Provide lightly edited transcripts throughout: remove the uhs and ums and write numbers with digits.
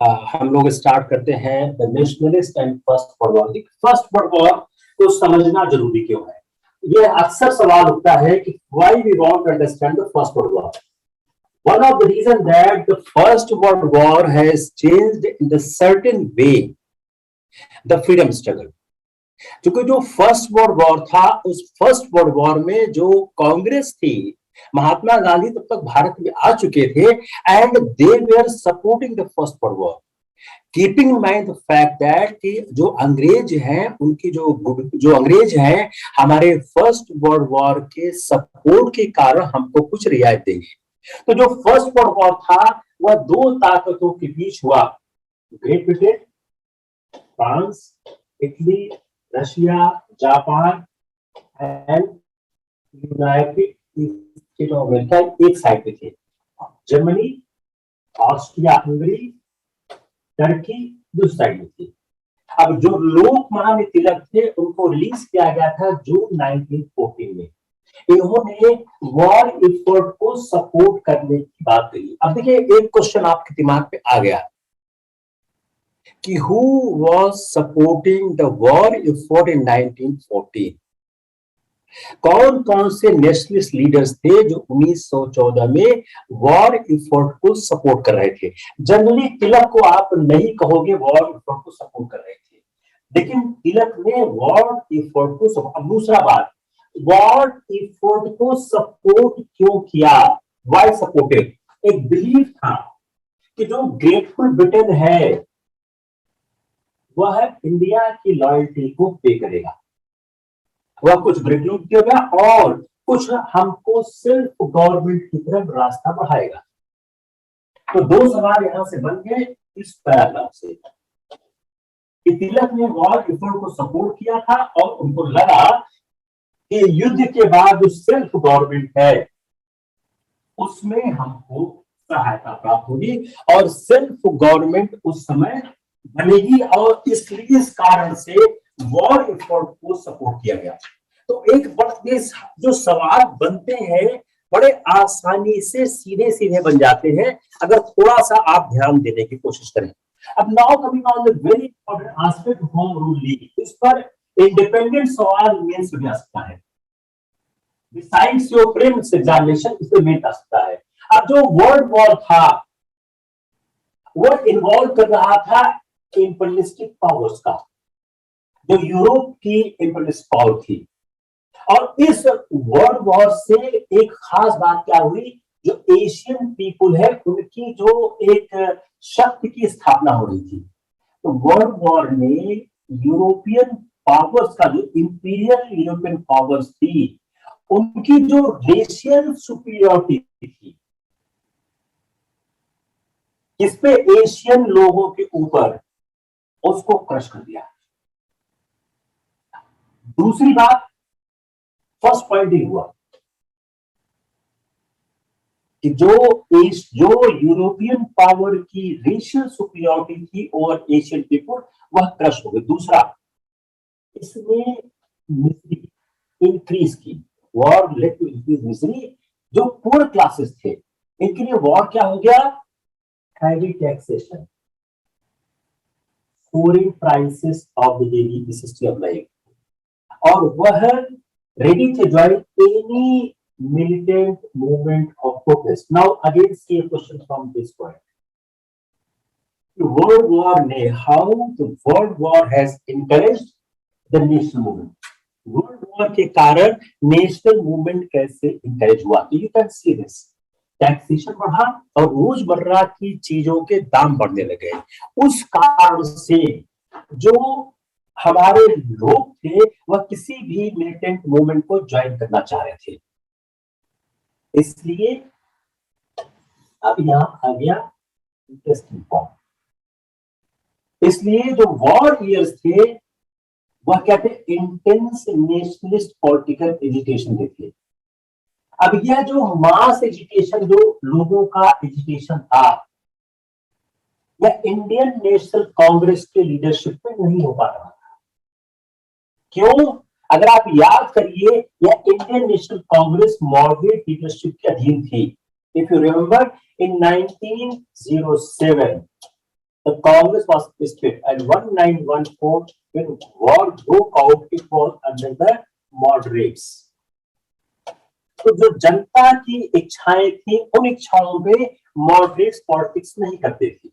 हम लोग स्टार्ट करते हैं the nationalist and first world war. First world war को समझना जरूरी क्यों है? ये अक्सर सवाल उठता है कि why we want to understand the first world war. One of the reason that the first world war has changed in the certain way the freedom struggle. क्योंकि जो फर्स्ट वर्ल्ड वॉर था, उस फर्स्ट वर्ल्ड वॉर में जो कांग्रेस थी, महात्मा गांधी तब तक भारत में आ चुके थे and they were supporting the first world war, keeping in mind the fact that कि जो अंग्रेज हैं, उनकी जो अंग्रेज हैं, हमारे फर्स्ट वर्ल्ड वॉर के सपोर्ट के कारण हमको कुछ रियायत देंगे। तो जो फर्स्ट वर्ल्ड वॉर था वह दो ताकतों के बीच हुआ, great Britain, France, Italy, Russia, Japan and United state of America एक साइड पे थे, जर्मनी, ऑस्ट्रिया हंगरी, टर्की दूसरी साइड में थी। अब जो लोकमान्य तिलक थे उनको रिलीज किया गया था जून 1914 में। इन्होंने वॉर एफर्ट को सपोर्ट करने की बात कही। अब देखिए, एक क्वेश्चन आपके दिमाग में आ गया कि who was supporting the war effort in 1914? कौन कौन से नेशनलिस्ट लीडर्स थे जो 1914 में वॉर एफर्ट को सपोर्ट कर रहे थे? जनरली तिलक को आप नहीं कहोगे वॉर एफर्ट को सपोर्ट कर रहे थे, लेकिन तिलक ने वॉर एफर्ट को सपोर्ट। दूसरा बात, वॉर एफर्ट को सपोर्ट क्यों किया? Y supported? एक बिलीफ था कि जो ग्रेटफुल ब्रिटेन है वह इंडिया की लॉयल्टी को पे करेगा, वह कुछ ग्रेट्यूटी होगा और कुछ हमको सिर्फ गवर्नमेंट की तरफ रास्ता बढ़ाएगा। तो दो सवाल यहां से बन गए इस पैराग्राफ से कि तिलक ने वॉर एफर्ट को सपोर्ट किया था और उनको लगा कि युद्ध के बाद जो सेल्फ गवर्नमेंट है उसमें हमको सहायता प्राप्त होगी और सेल्फ गवर्नमेंट उस समय बनेगी, और इसलिए इस कारण से वॉर एफर्ट को सपोर्ट किया गया। तो एक बड़े जो सवाल बनते हैं बड़े आसानी से सीधे सीधे बन जाते हैं अगर थोड़ा सा आप ध्यान देने की कोशिश करें। अब now coming on the very important aspect home rule league. इस पर इंडिपेंडेंट सवाल मेंस में आ सकता है, बिसाइड्स योर प्रीलिम्स एग्जामिनेशन इसमें मेन आ सकता है। अब जो वर्ल्ड वॉर था वो इन्वॉल्व कर रहा था इंपीरियलिस्टिक पावर्स का, जो यूरोप की इंपीरियलिस्ट पावर थी। और इस वर्ल्ड वॉर से एक खास बात क्या हुई, जो एशियन पीपुल है उनकी जो एक शक्ति की स्थापना हो रही थी। तो वर्ल्ड वॉर ने यूरोपियन पावर्स का, जो इंपीरियल यूरोपियन पावर्स थी, उनकी जो रेशियल सुपीरियरिटी थी इस पे एशियन लोगों के ऊपर, उसको क्रश कर दिया। दूसरी बात, फर्स्ट पॉइंट ही हुआ कि जो यूरोपियन पावर की रेशियल सुपीरियरिटी थी ओवर एशियन पीपुल, वह क्रश हो गई। दूसरा, इसने मिजरी इंक्रीज की, war led to increase misery. जो पुअर क्लासेस थे इनके लिए वॉर क्या हो गया? Heavy taxation, soaring prices of the daily necessity of life, और वह ready to join any militant movement of protest. Now again see a question from this point. The World War ने, how the World War has encouraged the national movement. World War के कारण national movement कैसे encourage हुआ? तो you can see this, taxation बढ़ा और रोजमर्रा की चीजों के दाम बढ़ने लगे। उस कारण से जो हमारे लोग थे वह किसी भी मिलिटेंट मूवमेंट को ज्वाइन करना चाह रहे थे। इसलिए अब यहां आ गया इंटरेस्टिंग पॉइंट। इसलिए जो वॉर ईयर्स थे वह कहते हैं इंटेंस नेशनलिस्ट पॉलिटिकल एजुकेशन के थे। अब यह जो मास एजुकेशन, जो लोगों का एजुकेशन था, यह इंडियन नेशनल कांग्रेस के लीडरशिप में नहीं हो पा रहा था। क्यों? अगर आप याद करिए, यह Indian national Congress moderate leadership के अधीन थी। If you remember, in 1907 the Congress was split and 1914 when war broke out, it was under the moderates. तो जो जनता की इच्छाएं थी, उन इच्छाओं पे मॉडरेट्स पॉलिटिक्स नहीं करते थे,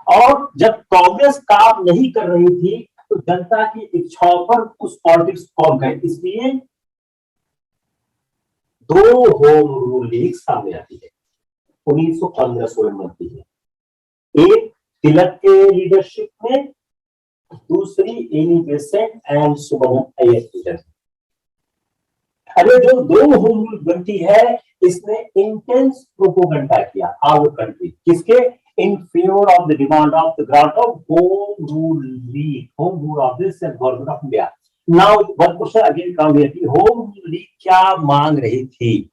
और जब कांग्रेस काम नहीं कर रही थी तो जनता की इच्छाओं पर उस पॉलिटिक्स कौन करे, इसलिए दो होम रूल लीग सामने आती है 1915-16 में बनती है, एक तिलक के लीडरशिप में, दूसरी Annie Besant and Subramaniam Iyer leadership. अरे जो दो होम रूल बनती है, इसने इंटेंस प्रोपोगंडा किया आवर कंट्री, किसके, in favour of the demand of the grant of home rule league, home rule of this and government of India. Now one question again come here कि home rule league क्या मांग रही थी,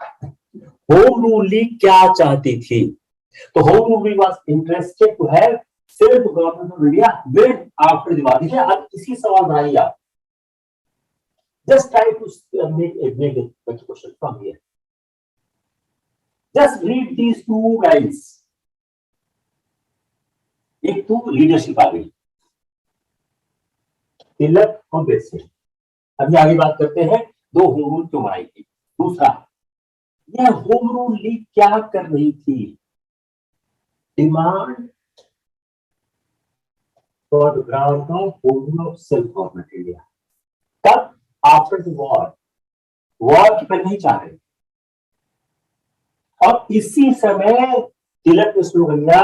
home rule league क्या चाहती थी? तो home rule league was interested to have self government of India with after Diwali. अब इसी सवाल बनाइए आप, just try to make a question from here. Just read these two lines. एक तो लीडरशिप आ गई, तिलक और बेसेंट। अभी आगे बात करते हैं दो होम रूल क्यों बनाई थी। दूसरा, यह होम रूल लीग क्या कर रही थी, demand for the grant of home rule of self government India. तब आफ्टर द वॉर की पहले नहीं चाह रहे, और इसी समय तिलक ने स्लोगन दिया,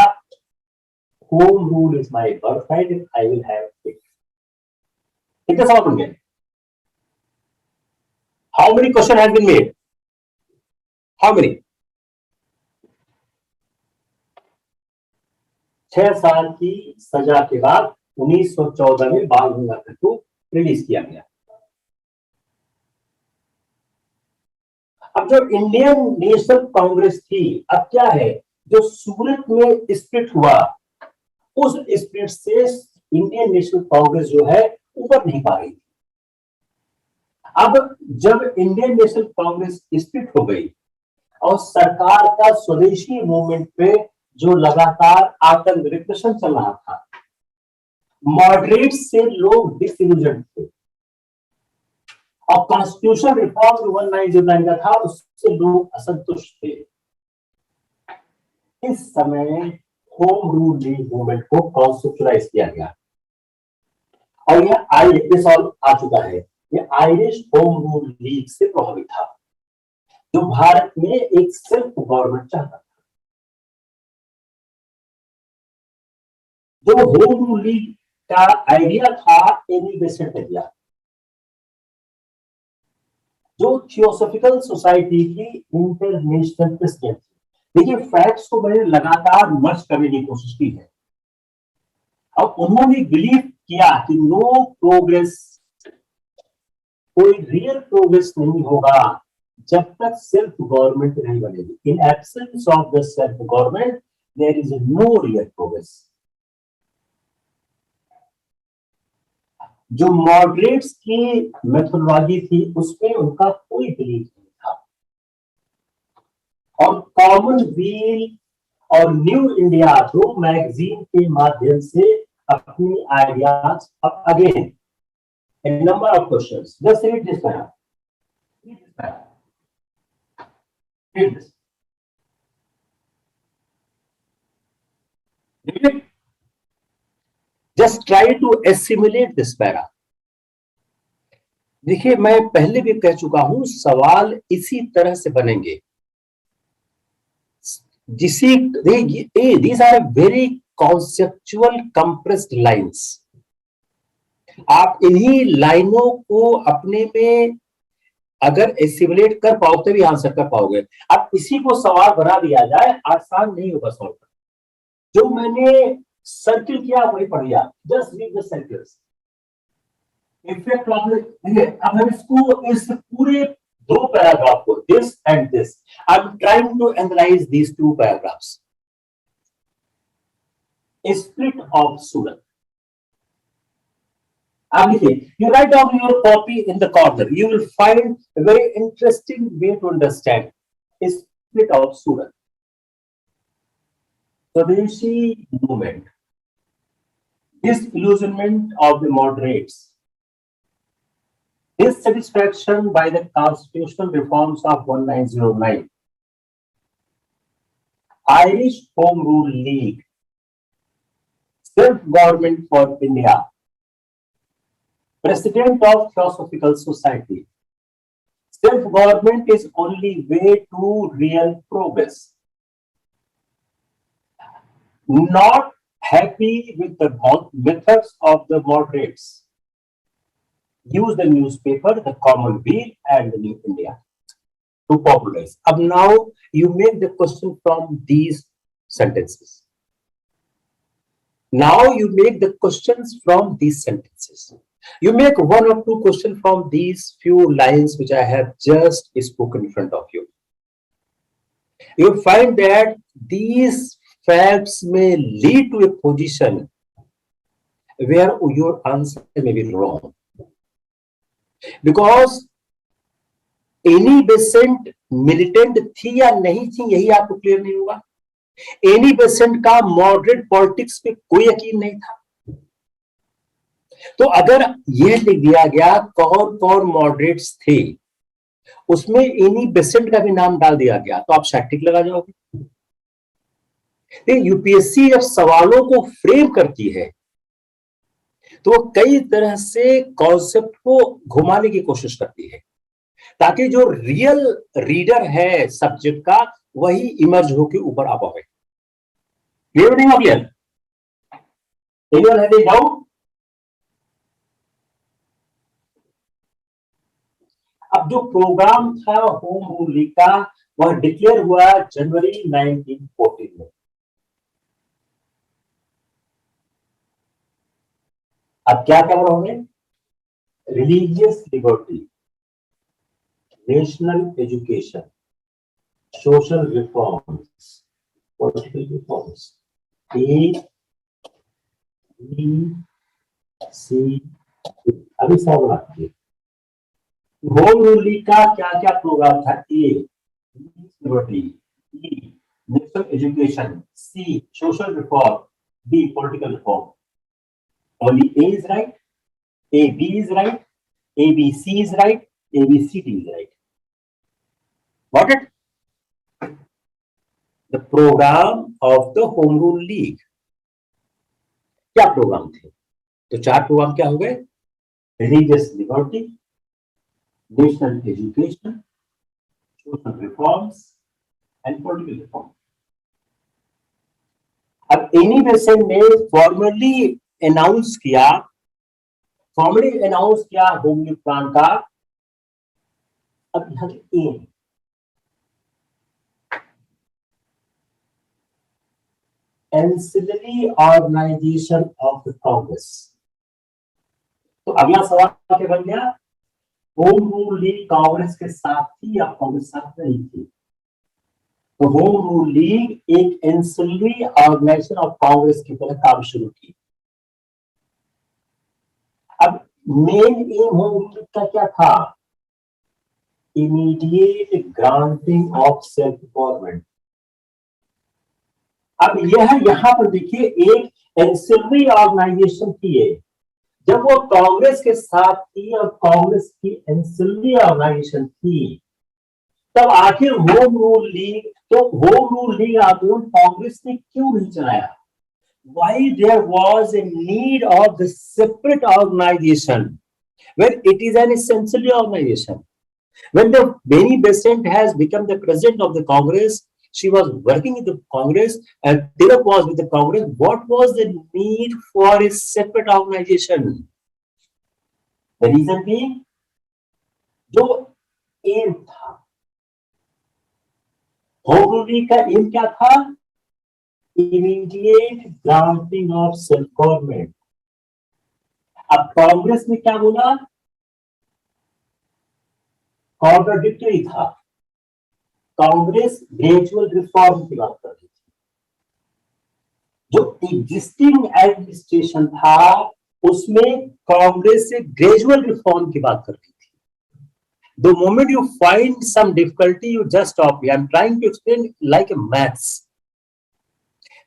home rule is my birthright and I will have it. कितने सवाल बन गए? How many question have been made? How many? 6 साल की सजा के बाद 1914 में बाल गंगाधर को रिलीज किया गया। अब जो इंडियन नेशनल कांग्रेस थी, अब क्या है, जो सूरत में स्प्लिट हुआ, उस स्प्लिट से इंडियन नेशनल कांग्रेस जो है ऊपर नहीं पा रही। अब जब इंडियन नेशनल कांग्रेस स्प्लिट हो गई और सरकार का स्वदेशी मूवमेंट पे जो लगातार आतंक रिप्रेशन चल रहा था, मॉडरेट से लोग डिसइल्यूजन थे, और कॉन्स्टिट्यूशन रिफॉर्म 1909 का था, उससे लोग असंतुष्ट थे। इस समय होम रूल लीग मूवमेंट को कॉन्स्टिट्यूशनलाइज किया गया, और ये सॉल्व आ चुका है। ये आयरिश होम रूल लीग से प्रभावित था, जो भारत में एक सेल्फ गवर्नमेंट चाहता था। जो होम रूल लीग का आइडिया था, एनी बेसेंट ने दिया, जो थियोसॉफिकल सोसाइटी की इंटरनेशनल प्रेसिडेंट। देखिए, फैक्ट्स को मैंने लगातार मर्ज करने की कोशिश की है, और उन्होंने बिलीव किया कि नो प्रोग्रेस, कोई रियल प्रोग्रेस नहीं होगा जब तक सेल्फ गवर्नमेंट नहीं बनेगी। In absence of the self government there is no real progress. जो मॉडरेट्स की मेथोडोलॉजी थी, उसमें उनका कोई बिलीव नहीं था, और कॉमनवेल्थ और न्यू इंडिया दो मैगजीन के माध्यम से अपनी ideas again a number of questions. Just read this paragraph. Read this paragraph. Read this. Read it. Just try to assimilate this paragraph. देखिए, मैं पहले भी कह चुका हूं, सवाल इसी तरह से बनेंगे। These are very conceptual compressed lines. आप इन्हीं लाइनों को अपने में अगर एसिमुलेट कर पाओ तभी आंसर कर पाओगे। अब इसी को सवाल बना दिया जाए, आसान नहीं होगा सॉल्व करना। जो मैंने सर्किल किया वही पढ़िए, just read the circles. Effect of अब हम इसको, इस पूरे दो पैराग्राफ को, this and this, I am trying to analyse these two paragraphs. Split of Surat. You write down your copy in the corner. You will find a very interesting way to understand split of Surat. Swadeshi movement, disillusionment of the moderates, dissatisfaction by the constitutional reforms of 1909, Irish Home Rule League, self-government for India, President of Theosophical Society. Self-government is only way to real progress. Not happy with the methods of the moderates. Use the newspaper, the Commonweal, and the New India to popularize. Now you make the question from these sentences. Now you make the questions from these sentences. You make one or two questions from these few lines which I have just spoken in front of you. You find that these facts may lead to a position where your answer may be wrong. Because Annie Besant militant थी या नहीं थी, यही आपको clear नहीं होगा. Annie Besant का moderate politics पे कोई यकीन नहीं था. तो अगर यह लिख दिया गया कौन कौन मॉडरेट्स थे, उसमें एनी बेसेंट का भी नाम डाल दिया गया, तो आप शायद टिक लगा जाओगे. यूपीएससी जब सवालों को फ्रेम करती है तो कई तरह से कॉन्सेप्ट को घुमाने की कोशिश करती है, ताकि जो रियल रीडर है सब्जेक्ट का वही इमर्ज होकर ऊपर आ पाए. क्लियर नहीं हो? Clear? Anyone have any doubt? अब जो प्रोग्राम था होम रूल लीग का वह डिक्लेयर हुआ जनवरी 1914 में. अब क्या क्या होंगे? Religious liberty, national education, social reforms, political reforms. A B C, अभी फॉर्मूला रखिए. होम रूल लीग का क्या क्या प्रोग्राम था? A liberty, B national education, C social reform, D political reform. Only A is right, A B is right, A B C is right, A B C D is right. Got it? The program of the Home Rule League. क्या programme थे? तो चार programme क्या हो गए? Religious liberty, national education, social reforms and political reform. अब Annie Besant ने formally announce किया होम रूल प्लान का. अब यहां aim, ancillary organisation of the Congress. तो अगला सवाल क्या बन गया? होम रूल लीग कांग्रेस के साथ थी या कांग्रेस साथ नहीं थी? तो होम रूल लीग एक एंसिलरी ऑर्गेनाइजेशन ऑफ कांग्रेस की तरह काम शुरू की. अब main am home rule league का क्या था? Immediate granting of self government. अब यह यहां पर देखिए एक एंसिलरी ऑर्गेनाइजेशन थी. जब वो कांग्रेस के साथ थी और कांग्रेस की एंसिलरी ऑर्गेनाइजेशन थी, तब आखिर होम रूल लीग, तो होम रूल लीग आंदोलन कांग्रेस ने क्यों नहीं चलाया? Why there was a need of the separate organization when it is an essential organization? When the Beni Besant has become the president of the Congress, she was working with the Congress and Tilak was with the Congress. What was the need for a separate organization? The reason being, जो M था home rule league का, M क्या था? Immediate granting of self government. अब कांग्रेस ने क्या बोला? Contradictory था. कांग्रेस ग्रेजुअल रिफॉर्म की बात कर रही थी. जो एग्जिस्टिंग एडमिनिस्ट्रेशन था उसमें कांग्रेस से ग्रेजुअल रिफॉर्म की बात कर रही थी. The moment you find some difficulty, you just stop. I am trying to explain like a maths.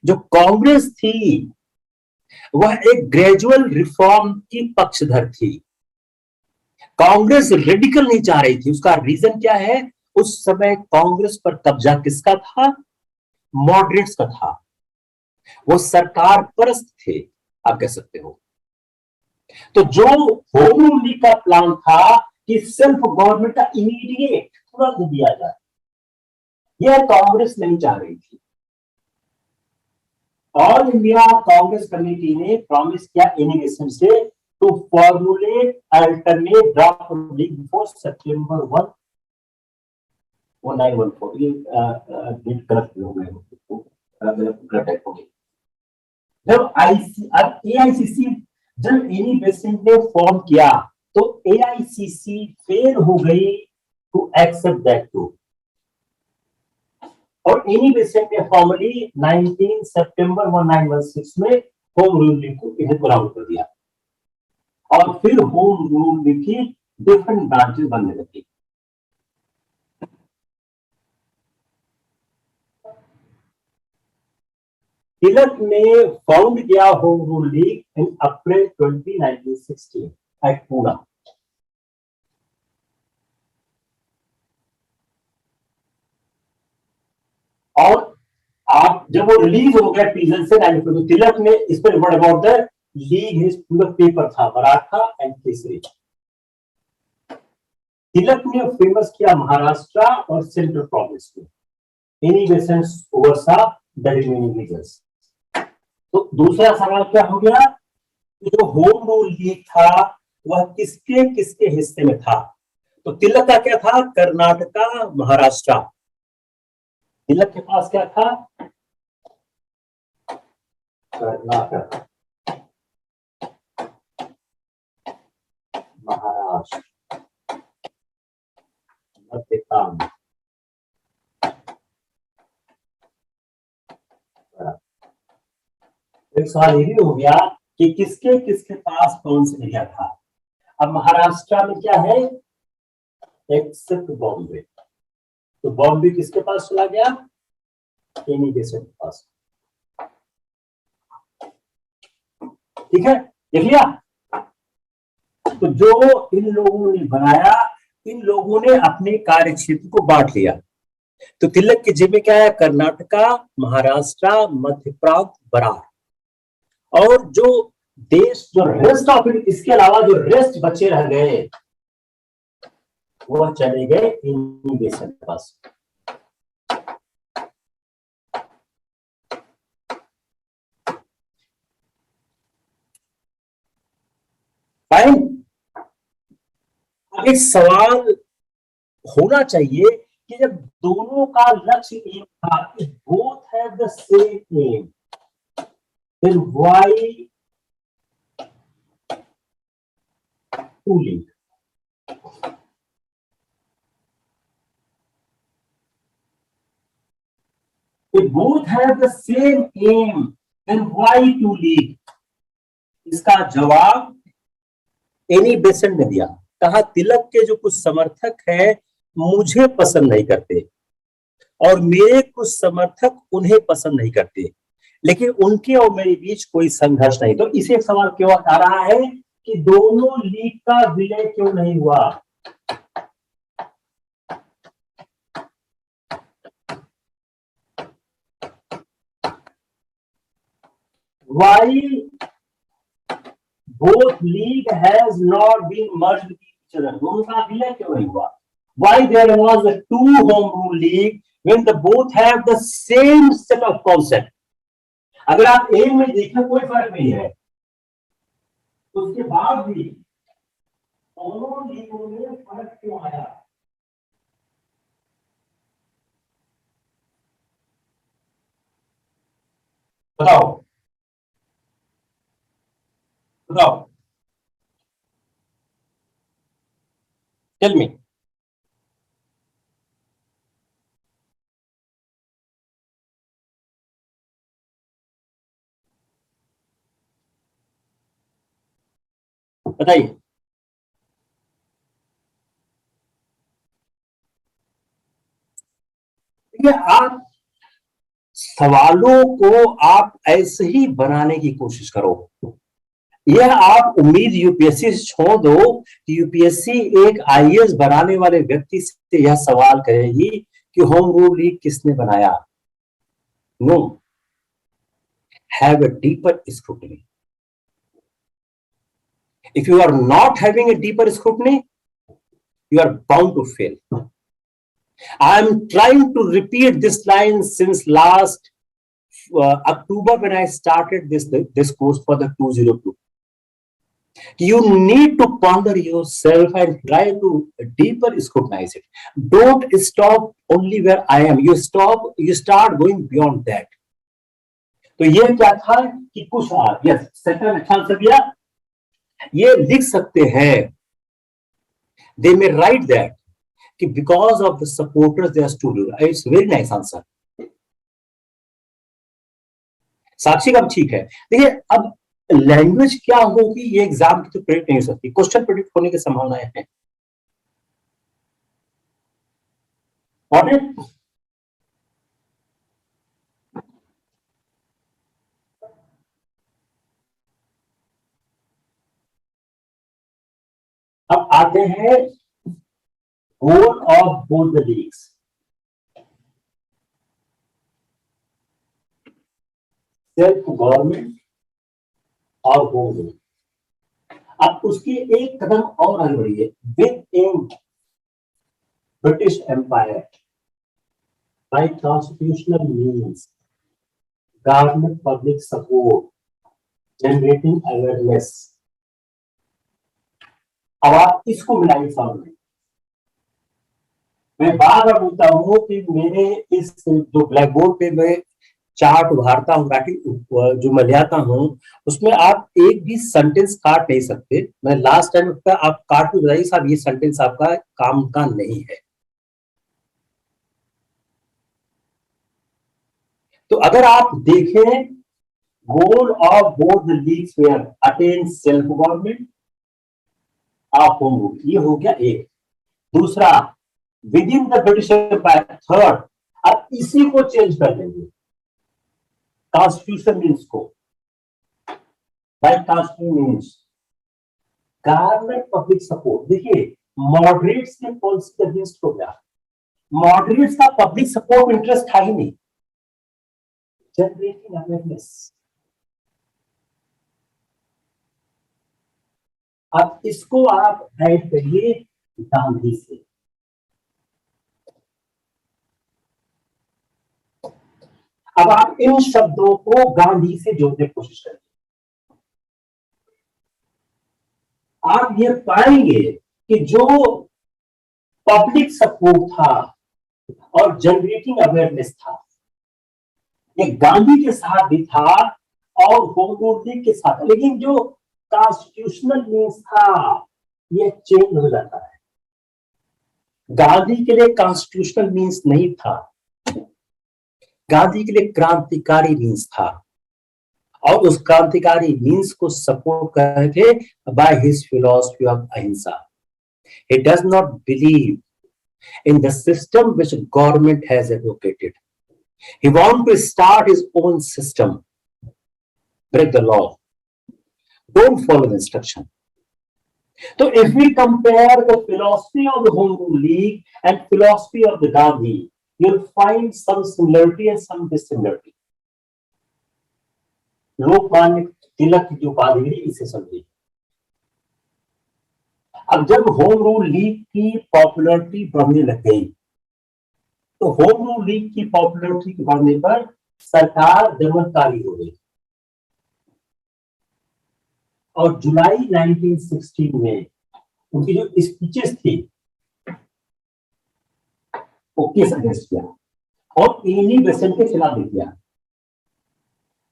जो कांग्रेस थी वह एक ग्रेजुअल रिफॉर्म की पक्षधर थी। कांग्रेस रेडिकल नहीं चाह रही थी। उसका रीजन क्या है? उस समय कांग्रेस पर कब्जा किसका था? मॉडरेट्स का था। वो सरकार परस्त थे, आप कह सकते हो। तो जो होम रूल लीग का प्लान था कि सेल्फ गवर्नमेंट का इमीडिएट तुरंत दिया जाए, यह कांग्रेस नहीं चाह रही थी। ऑल इंडिया कांग्रेस कमेटी ने प्रॉमिस किया इनिगेशन से to formulate alternate draft league before September 1 1914। ये डेट करेक्ट हो गए। जब एआईसीसी जब एनी बेसेंट ने फॉर्म किया तो एआईसीसी फेल हो गई टू एक्सेप्ट दैट टू, और एनी बेसेंट ने फॉर्मली 19 सितंबर 1916 में होम रूल लीग को इन्हें लागू कर दिया, और फिर होम रूल लीग की डिफरेंट ब्रांचेस बनने लगी। तिलक ने फाउंड किया होम रूल लीग इन अप्रैल 20, 1916 एट पूना। और आप जब वो रिलीज हो गया प्रिजन से 19, तो तिलक ने इस पर word about the league his पूरा पेपर था मराठा एंड केसरी। तिलक ने फेमस किया महाराष्ट्र और सेंट्रल प्रोविंस में इनिवेशंस ओवरसा द रिमेनिंग रीजन्स। तो दूसरा सवाल क्या हो गया? जो होम रूल लीग था वह किसके किसके हिस्से में था? तो तिलक का क्या था? कर्नाटका, महाराष्ट्र। तिलक के पास क्या था? कर्नाटक, महाराष्ट्र, मध्यकाम। एक सवाल ये भी हो गया कि किसके किसके पास कौन सा एरिया था। अब महाराष्ट्र में क्या है? एक्सेप्ट बॉम्बे। तो बॉम्बे किसके पास चला गया? एनी बेसेंट के पास। ठीक है, देख लिया। तो जो इन लोगों ने बनाया, इन लोगों ने अपने कार्य क्षेत्र को बांट लिया। तो तिलक के जिम्मे क्या है? कर्नाटका, महाराष्ट्र, मध्य प्रांत, बरार। और जो देश, जो रेस्ट ऑफ इट, इसके अलावा जो रेस्ट बचे रह गए वो चले गए इमिग्रेशन के पास। फाइन। अब एक सवाल होना चाहिए कि जब दोनों का लक्ष्य एक था, both have the same aim, then why two league? If both have the same aim, then why to lead? इसका जवाब एनी बेसेंट ने दिया। कहा तिलक के जो कुछ समर्थक हैं मुझे पसंद नहीं करते और मेरे कुछ समर्थक उन्हें पसंद नहीं करते, लेकिन उनके और मेरे बीच कोई संघर्ष नहीं। तो इसे सवाल क्यों आ रहा है कि दोनों लीग का विलय क्यों नहीं हुआ? Why both league has not been merged with each other? दोनों का विलय क्यों नहीं हुआ? Why there was a two home rule league when the both have the same set of concept? अगर आप एम में देखें कोई फर्क नहीं है, उसके बाद भी दोनों लीगों में फर्क क्यों आया? बताओ बताओ, टेल मी। बताइए। आप सवालों को आप ऐसे ही बनाने की कोशिश करो। यह आप उम्मीद यूपीएससी से छोड़ दो कि यूपीएससी एक आईएएस बनाने वाले व्यक्ति से यह सवाल करेगी कि होम रूल लीग किसने बनाया। No, have a deeper scrutiny. If you are not having a deeper scrutiny, you are bound to fail. I am trying to repeat this line since last October when I started this course for the 202. You need to ponder yourself and try to deeper scrutinize it. Don't stop only where I am. You start going beyond that. तो ये क्या था कि कुछ yes second अच्छा answer दिया। ये लिख सकते हैं, they may write that कि because of the supporters they are stood. It's very nice answer. साक्षी का ठीक है। देखिए अब लैंग्वेज क्या होगी ये एग्जाम की तो प्रेडिक्ट नहीं हो सकती, क्वेश्चन प्रेडिक्ट होने की संभावनाएं हैं। और अब आते हैं goal of both the leagues. Self government और होम रूल। अब उसकी एक कदम और आगे बढ़िए। Within British empire by constitutional means garner public support generating awareness. अब आप इसको मिलाइए सामने। मैं बार बार बोलता हूं कि मेरे इस जो ब्लैक बोर्ड पे मैं चार्ट उभारता हूं, जो मैं लियाता हूं, उसमें आप एक भी सेंटेंस काट नहीं सकते। मैं लास्ट टाइम का आप काट के बताइए साहब ये सेंटेंस आपका काम का नहीं है। तो अगर आप देखें goal of both the leagues where attain self government of home rule, ये हो गया एक। दूसरा within the British empire. Third अब इसी को चेंज कर देंगे कॉन्स्टिट्यूशन मीन्स को by constitution means garner public support. देखिए मॉडरेट्स के पॉलिसी अगेंस्ट हो गया, मॉडरेट्स का पब्लिक सपोर्ट इंटरेस्ट था ही नहीं। Generating awareness. अब इसको आप ऐड करिए गांधी से। अब आप इन शब्दों को गांधी से जोड़ने की कोशिश करें। आप ये पाएंगे कि जो पब्लिक सपोर्ट था और जनरेटिंग अवेयरनेस था ये गांधी के साथ भी था और होम रूल लीग के साथ, लेकिन जो कॉन्स्टिट्यूशनल मीन्स था ये चेंज हो जाता है। गांधी के लिए कॉन्स्टिट्यूशनल मीन्स नहीं था, गांधी के लिए क्रांतिकारी मीन्स था और उस क्रांतिकारी मीन्स को सपोर्ट कर रहे थे बाय हिज फिलॉसफी ऑफ अहिंसा। He does not believe in the system which government has advocated. He wants to start his own system. Break the law. Don't follow the instruction. So if we compare the philosophy of the Home Rule League and philosophy of the Gandhi, you'll find some similarity and some dissimilarity. Lokmanya Tilak की जो उपाधि मिली इसे समझिए। अब जब home rule league की popularity बढ़ने लग गई तो होम रूल लीग की पॉपुलैरिटी बढ़ने पर सरकार दमनकारी हो गई और जुलाई 1916 में उनकी जो स्पीचेस थी वो किस अगेंस्ट किया और इन्हीं बेसेंट के खिलाफ किया।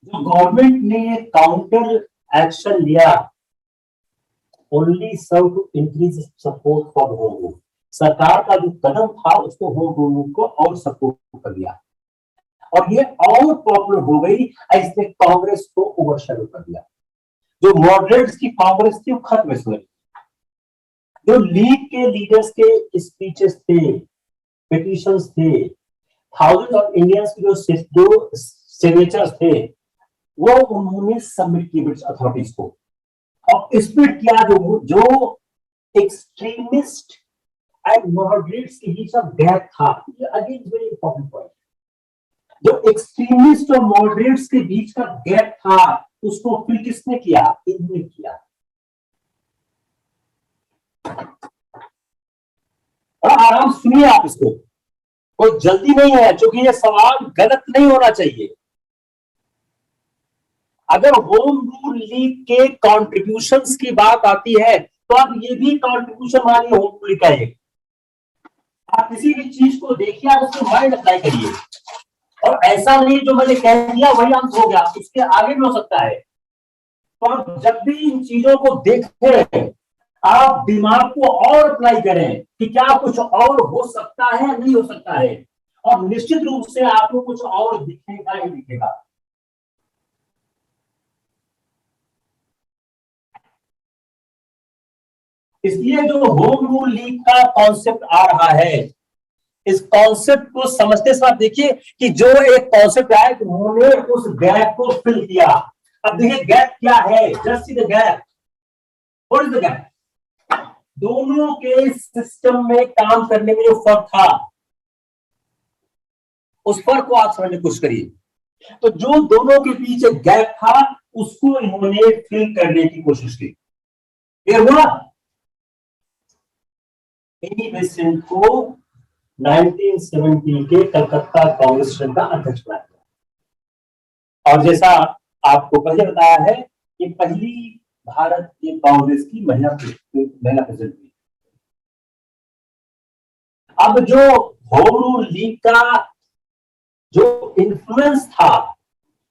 जो गवर्नमेंट ने काउंटर एक्शन लिया only serve to increase support for the home rule. सरकार का जो कदम था उसको होम रूल को और सपोर्ट कर दिया और ये और पॉपुलर हो गई, इसने कांग्रेस को ओवरशैडो कर दिया। जो मॉडरेट्स की कांग्रेस थी वो खत्म हो गई। जो लीग के लीडर्स के स्पीचेस थे, पिटीशंस थे, थाउजेंड ऑफ इंडियंस के जो सिग्नेचर्स थे वो उन्होंने सबमिट किए ब्रिटिश अथॉरिटीज को, और स्प्लिट किया जो एक्सट्रीमिस्ट एंड मॉडरेट्स के बीच में गैप था। ये अगेन वेरी इंपॉर्टेंट पॉइंट, जो एक्सट्रीमिस्ट और मॉडरेट्स के बीच का गैप था उसको फिल किसने किया? इन्होंने किया। और आराम सुनिए आप इसको, कोई जल्दी नहीं है, क्योंकि ये सवाल गलत नहीं होना चाहिए। अगर होम रूल लीग के कॉन्ट्रीब्यूशंस की बात आती है तो आप ये भी कॉन्ट्रीब्यूशन मानिए होम रूल का एक। आप किसी भी चीज को देखिए, आप उसको माइंड अप्लाई करिए, और ऐसा नहीं जो मैंने कह दिया वही अंत हो गया, उसके आगे भी हो सकता है। तो आप जब भी इन चीजों को देखें आप दिमाग को और अप्लाई करें कि क्या कुछ और हो सकता है, नहीं हो सकता है, और निश्चित रूप से आपको कुछ और दिखेगा ही दिखेगा। इसलिए जो होम रूल लीग का कॉन्सेप्ट आ रहा है, इस कॉन्सेप्ट को समझते समय देखिए कि जो एक कॉन्सेप्ट आया उन्होंने उस गैप को फिल किया। अब देखिए गैप क्या है, just see the gap. What is the gap? दोनों के सिस्टम में काम करने में जो फर्क था उस फर्क को आप समझने की कोशिश करिए। तो जो दोनों के पीछे गैप था उसको इन्होंने फिल करने की कोशिश की। क्लियर हुआ? एनी बेसेंट को 1970 के कलकत्ता कांग्रेस का अध्यक्ष बनाया गया, और जैसा आपको पहले बताया है कि पहली भारत की कांग्रेस की महिला प्रेसिडेंट हुई। अब जो होम रूल लीग का जो इन्फ्लुएंस था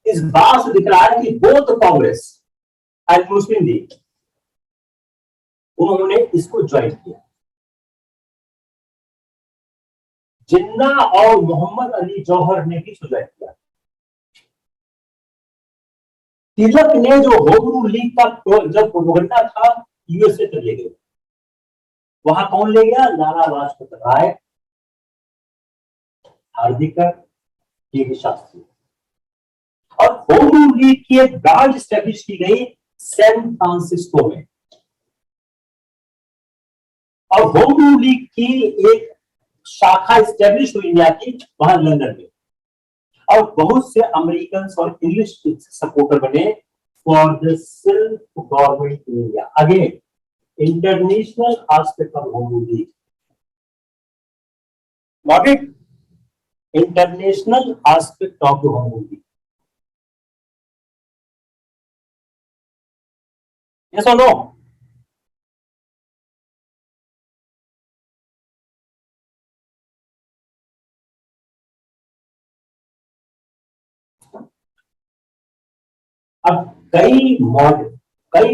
इस बात से दिख रहा है कि both Congress and Muslim league उन्होंने इसको ज्वाइन किया। जिन्ना और मोहम्मद अली जौहर ने भी इसको ज्वाइन किया। तिलक ने जो होम रूल लीग का जब प्रोपेगेंडा था यूएसए तक ले गए। वहां कौन ले गया? लाला लाजपत राय, हार्दिकर, के शास्त्री। और होम रूल लीग की एक ब्रांच स्टैब्लिश की गई सैन फ्रांसिस्को में, और होम रूल लीग की एक शाखा स्टैब्लिश हुई इंडिया की वहां लंदन में, और बहुत से अमेरिकन और इंग्लिश सपोर्टर बने for the self government in India. Again international aspect of home rule league, not it international aspect of the home rule league. Yes और नो? अब कई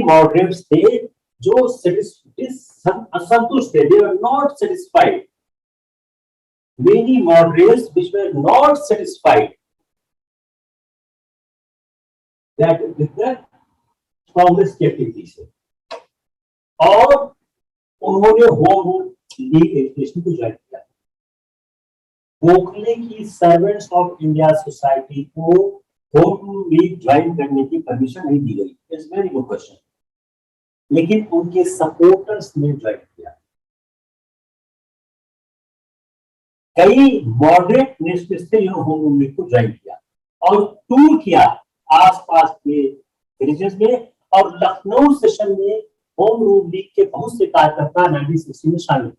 मॉडरेट्स थे जो असंतुष्ट थे, they were not satisfied. Many moderates which were not satisfied that with the Congress की activities से, और उन्होंने होम रूल लीग एजुकेशन को ज्वाइन किया। गोखले की सर्वेंट्स ऑफ इंडिया सोसाइटी को होम रूल लीग ज्वाइन करने की परमिशन नहीं दी गई। इट्स वेरी गुड क्वेश्चन, लेकिन उनके सपोर्टर्स ने ज्वाइन किया। कई मॉडरेट नेशनलिस्ट थे जिन्होंने होम रूल लीग को ज्वाइन किया और टूर किया आसपास के विलेजेस में, और लखनऊ सेशन में होम रूल लीग के बहुत से कार्यकर्ता 1960 में शामिल हुए।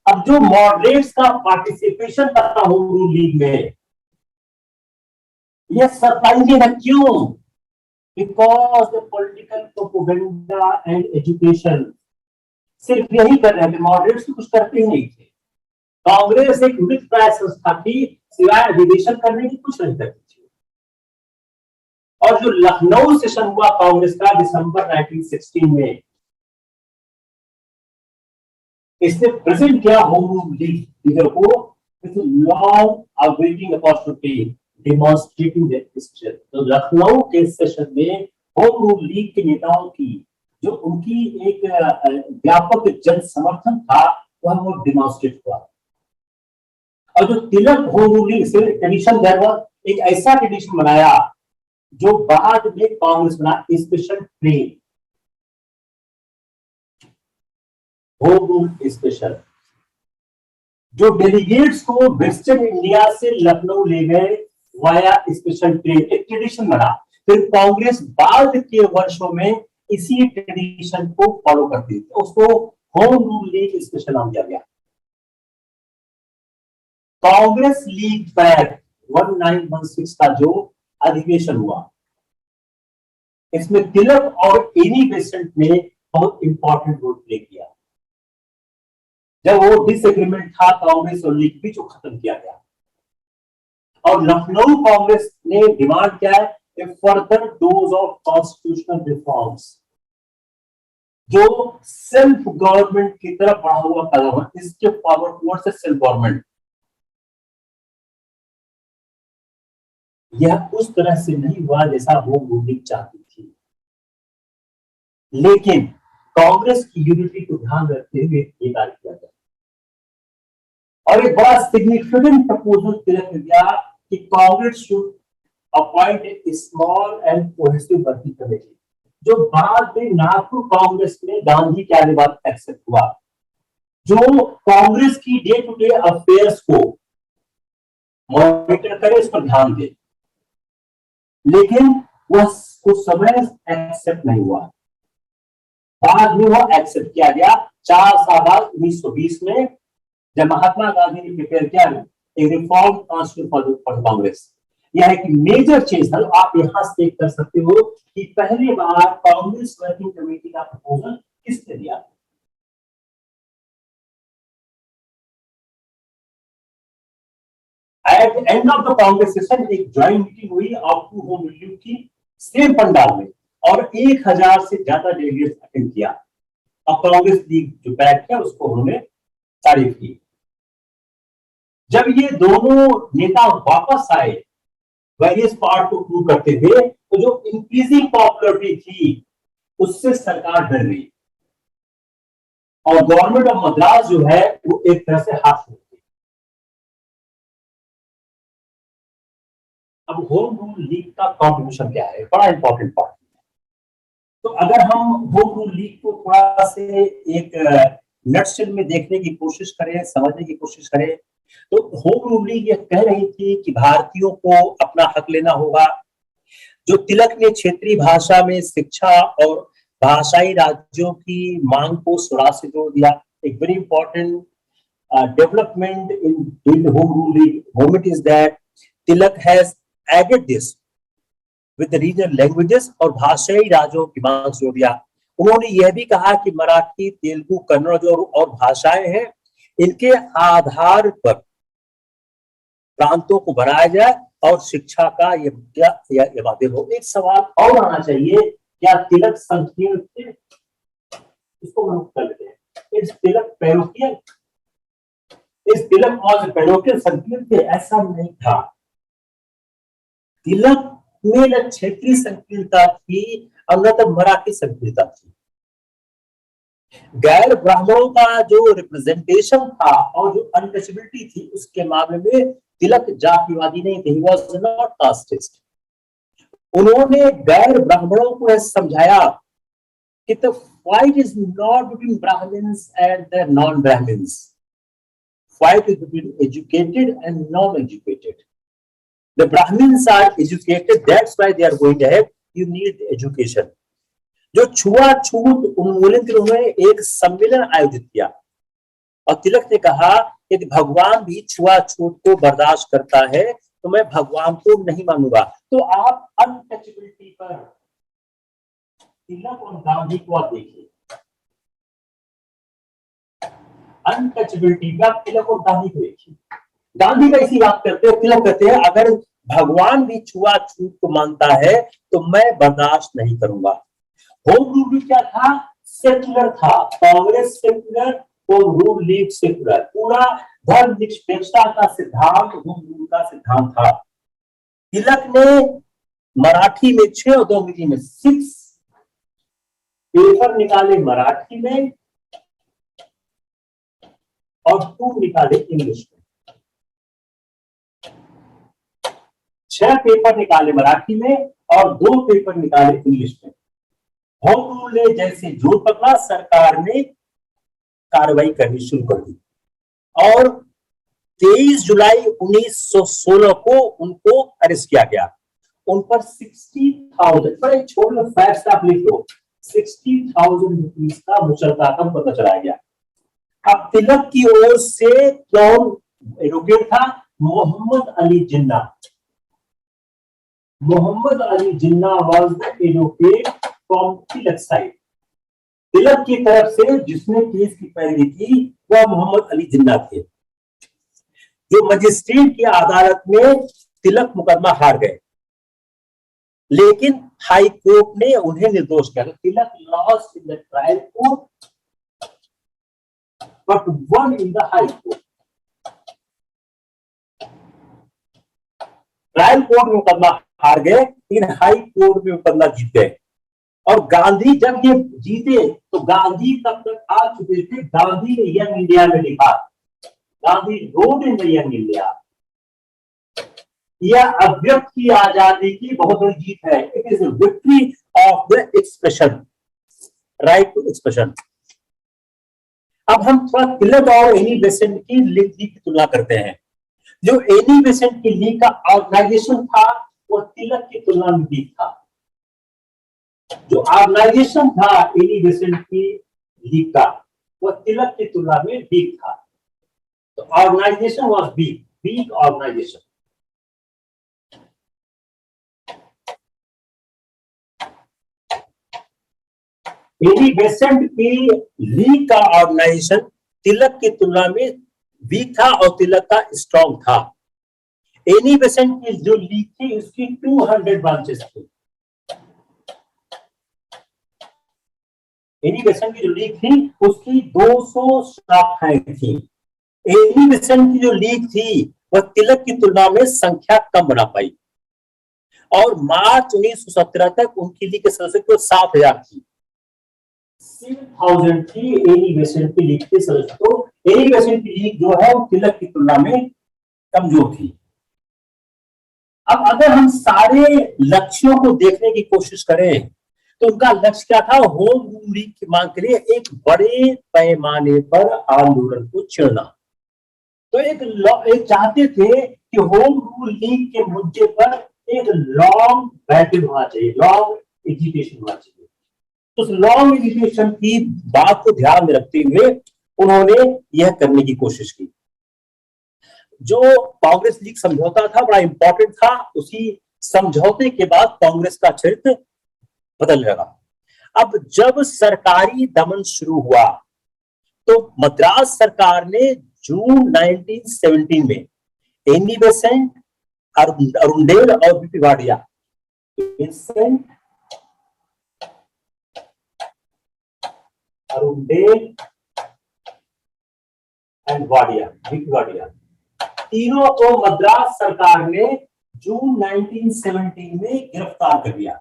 अब जो मॉडरेट्स का पार्टिसिपेशन था होम रूल लीग में, यह सरप्राइजिंग है। क्यों? Because the political propaganda and education सिर्फ यही कर रहे थे, मॉडरेट्स कुछ करते ही नहीं थे। कांग्रेस एक मृतप्राय संस्था थी, सिवाय अधिवेशन करने की कुछ नहीं करती थी। और जो लखनऊ सेशन हुआ कांग्रेस का दिसंबर 1916 में, इसने प्रेजेंट किया होम रूल लीग लीडर को with long awaiting opportunity demonstrating their strength. तो लखनऊ के सेशन में होम रूल लीग के नेताओं की जो उनकी एक व्यापक जन समर्थन था, वह वो डिमॉन्स्ट्रेट हुआ। और जो तिलक होम रूलिंग ट्रेडिशन एक ऐसा ट्रेडिशन बनाया जो बाद में कांग्रेस बना, special train home rule special, जो डेलीगेट्स को वेस्टर्न इंडिया से लखनऊ ले गए वाया स्पेशल ट्रेन, एक ट्रेडिशन बना। फिर कांग्रेस बाद के वर्षों में इसी ट्रेडिशन को फॉलो करती थी, उसको होम रूल लीग स्पेशल नाम दिया गया। कांग्रेस लीग बैक 1916 का जो अधिवेशन हुआ, इसमें तिलक और एनी बेसेंट ने बहुत इंपॉर्टेंट रोल प्ले किया। जब वो डिसएग्रीमेंट था कांग्रेस और लीग बीच, वो खत्म किया गया। और लखनऊ कांग्रेस ने डिमांड किया है a further dose of constitutional reforms, जो सेल्फ गवर्नमेंट की तरफ बढ़ा हुआ कदम है, इसके फॉरवर्ड टुवर्ड्स सेल्फ गवर्नमेंट। यह उस तरह से नहीं हुआ जैसा वो मूवमेंट चाहती थी, लेकिन कांग्रेस की यूनिटी को ध्यान रखते हुए ये कार्य किया गया। और एक बड़ा सिग्निफिकेंट प्रपोजल तिलक ने दिया कि Congress should appoint a small and cohesive working committee, जो बाद में नागपुर कांग्रेस में गांधी के आने बाद एक्सेप्ट हुआ, जो कांग्रेस की डे टू डे अफेयर्स को मॉनिटर करे, इस पर ध्यान दे। लेकिन वह कुछ समय एक्सेप्ट नहीं हुआ, बाद में वह एक्सेप्ट किया गया 4 साल बाद 1920 में, जब महात्मा गांधी ने प्रिपेयर किया एक रिफॉर्म कॉन्स्टिट्यूशन फॉर कांग्रेस। यह एक मेजर चेंज था। आप यहां से देख कर सकते हो कि पहली बार कांग्रेस वर्किंग कमेटी का प्रपोजल किसने दिया। At the end of the Congress session एक ज्वाइंट मीटिंग हुई ऑफ टू होम रिव्यू की, सेम पंडाल में, और 1000 से ज्यादा डेलीगेट्स अटेंड किया। और कांग्रेस लीग जो बैठ है उसको उन्होंने तारीफ की। जब ये दोनों नेता वापस आए वेरियस पार्ट को प्रूव करते हुए, तो जो इंक्रीजिंग पॉपुलरिटी थी उससे सरकार डर गई और गवर्नमेंट ऑफ मद्रास जो है वो एक तरह से हाथ छोड़ गई। अब होम रूल लीग का कॉन्ट्रीब्यूशन क्या है, बड़ा इंपॉर्टेंट पार्ट। तो अगर हम होम रूल लीग को थोड़ा से एक नटशेल में देखने की कोशिश करें, समझने की कोशिश करें, तो होम रूल लीग ये कह रही थी कि भारतीयों को अपना हक लेना होगा। जो तिलक ने क्षेत्रीय भाषा में शिक्षा और भाषाई राज्यों की मांग को स्वराज से जोड़ दिया, एक very important development in home rule league movement is that Tilak has added this with regional languages, और भाषाई राज्यों की मांग जोड़ दिया। उन्होंने यह भी कहा कि मराठी, तेलुगु, कन्नड़ जो और भाषाएं हैं, इनके आधार पर प्रांतों को बनाया जाए और शिक्षा का ये बातें हो। एक सवाल और आना चाहिए, क्या तिलक संकीर्ण थे? इसको हम कर लेते हैं। इस तिलक पैरोकियल, इस तिलक और पैरोकियल संकीर्ण थे? ऐसा नहीं था। तिलक में न क्षेत्रीय संकीर्णता थी और न तो मराठी संकीर्णता थी। गैर ब्राह्मणों का जो रिप्रेजेंटेशन था और जो अनटचेबिलिटी थी, उसके मामले में तिलक जातिवादी नहीं थे। He was not casteist. उन्होंने गैर ब्राह्मणों को यह समझाया कि the fight is not between Brahmins and the non-Brahmins. Fight is between educated and non-educated. The Brahmins are educated, that's why they are going ahead. You need education. जो छुआछूत उन्मूलन के लिए उन्होंने एक सम्मेलन आयोजित किया और तिलक ने कहा कि भगवान भी छुआछूत को बर्दाश्त करता है, तो मैं भगवान को नहीं मानूंगा। तो आप अनटचेबिलिटी पर तिलक और गांधी को आप देखिए, अनटचेबिलिटी पर तिलक और गांधी को देखिए। गांधी का इसी बात करते हैं, तिलक कहते हैं अगर भगवान भी छुआछूत को मानता है तो मैं बर्दाश्त नहीं करूंगा। होम रूल क्या था? सेक्युलर था। Congress secular, home rule league secular. पूरा धर्मनिरपेक्षता का सिद्धांत होम रूल का सिद्धांत था। तिलक ने मराठी में 6 और 2 अंग्रेजी में 6 पेपर निकाले मराठी में और 2 निकाले इंग्लिश में। 6 पेपर निकाले मराठी में और 2 पेपर निकाले इंग्लिश में। होम रूल ने जैसे जोर पकड़ा, सरकार ने कार्रवाई करनी शुरू कर दी और 23 जुलाई 1916 को उनको अरेस्ट किया गया। उन पर 60,000, बड़े छोटे फैक्ट्स आप लिख लो, 60,000 रुपीज का मुचलका रकम पता चला गया। अब तिलक की ओर से कौन एडवोकेट था? Mohammad Ali Jinnah. Mohammad Ali Jinnah was the advocate from Tilak side. Tilak की तरफ से जिसने केस की पैरवी की वह मोहम्मद अली जिन्ना थे, जो मजिस्ट्रेट की अदालत में तिलक मुकदमा हार गए, लेकिन हाई कोर्ट ने उन्हें निर्दोष किया। Tilak lost in the trial court but won in the high court. Trial court में मुकदमा हार गए, लेकिन हाई कोर्ट में मुकदमा जीत गए। और गांधी जब ये जीते तो गांधी तब तक आ चुके थे। गांधी ने यंग इंडिया में लिखा, Gandhi wrote in the young India, यह अभिव्यक्त की आजादी की बहुत बड़ी जीत है। It is victory of the expression, right to expression. अब हम थोड़ा तिलक और एनी बेसेंट की लीग की तुलना करते हैं। जो एनी बेसेंट की लीग का ऑर्गेनाइजेशन था वो तिलक की तुलना में वीक था। जो ऑर्गेनाइजेशन था एनी बेसेंट की लीग का वो तिलक की तुलना में वीक था। तो organisation was weak organisation. Annie Besant की लीग का ऑर्गेनाइजेशन तिलक की तुलना में वीक था और तिलक का स्ट्रॉन्ग था। एनी बेसेंट की जो लीग थी उसकी 200 ब्रांचेस थी। एनी बेसेंट की जो लीग थी उसकी 200 शाखाएं थी। एनी बेसेंट की जो लीग थी वह तिलक की तुलना में संख्या कम बना पाई और मार्च 1917 तक उनकी लीग के सदस्य को 7,000 थी। 7,000 थी एनी बेसेंट की लीग के सदस्य। तो एनी बेसेंट की लीग जो है वो तिलक की तुलना में कमजोर थी। अब अगर हम सारे लक्ष्यों को देखने की कोशिश करें तो उनका लक्ष्य क्या था? होम रूल लीग की मांग के लिए एक बड़े पैमाने पर आंदोलन को छेड़ना। तो एक चाहते थे कि होम रूल लीग के मुद्दे पर एक लॉन्ग बैटल होना चाहिए, लॉन्ग एजिटेशन होना चाहिए। तो उस लॉन्ग एजिटेशन की बात को ध्यान में रखते हुए उन्होंने यह करने की कोशिश की। जो कांग्रेस लीग समझौता था बड़ा इंपॉर्टेंट था। उसी समझौते के बाद कांग्रेस का चरित्र बदल लगा। अब जब सरकारी दमन शुरू हुआ तो मद्रास सरकार ने जून 1917 में एनी बेसेंट, अरुंडेल और B P Wadia, Arundale and Wadia, B P Wadia, तीनों को मद्रास सरकार ने जून 1917 में गिरफ्तार कर लिया।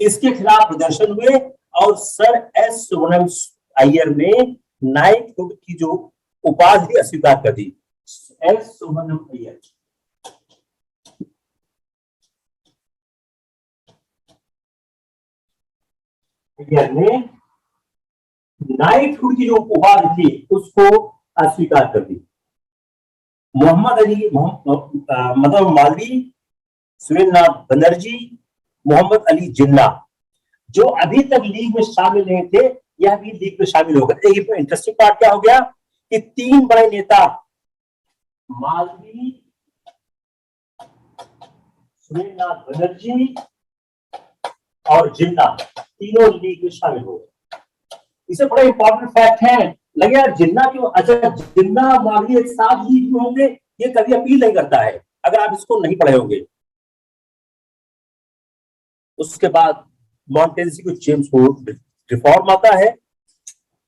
इसके खिलाफ प्रदर्शन हुए और सर एस सुब्रमण्यम अय्यर ने नाइटहुड की जो उपाधि अस्वीकार कर दी। एस सुब्रमण्यम अय्यर ने नाइटहुड की जो उपाधि थी उसको अस्वीकार कर दी। मोहम्मद अली, मतलब मालवी, सुरेंद्रनाथ बनर्जी, मोहम्मद अली जिन्ना जो अभी तक लीग में शामिल नहीं थे, यह भी लीग में शामिल हो गए। एक इंटरेस्टिंग पार्ट क्या हो गया कि 3 बड़े नेता मालवी, सुरेंद्रनाथ बनर्जी और जिन्ना तीनों लीग में शामिल हो गए। इसे बड़ा इंपॉर्टेंट फैक्ट है। लगे यार जिन्ना क्यों, अच्छा जिन्ना मालवी एक साथ लीग में होंगे, ये कभी अपील नहीं करता है अगर आप इसको नहीं पढ़े होंगे। उसके बाद मॉन्टेस्क्यू को जेम्स रिफॉर्म आता है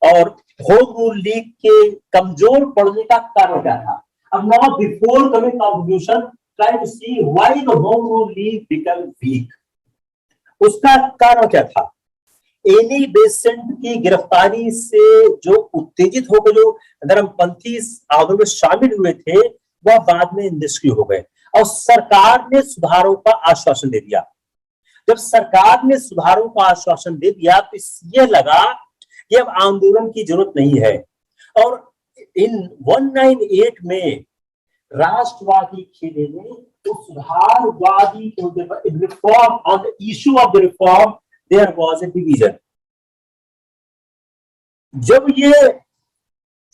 और होम रूल लीग के कमजोर पड़ने का कारण क्या था? अब now before coming conclusion try to see why the home rule league become weak. उसका कारण क्या था? एनी बेसेंट की गिरफ्तारी से जो उत्तेजित होकर जो धर्मपंथी आंदोलन में शामिल हुए थे वह बाद में निष्क्रिय हो गए और सरकार ने सुधारों का आश्वासन दे दिया। जब सरकार ने सुधारों का आश्वासन दे दिया तो यह लगा कि अब आंदोलन की जरूरत नहीं है और इन 198 में राष्ट्रवादी खेमे में तो सुधारवादी reform on the issue of the reform there was a division. जब ये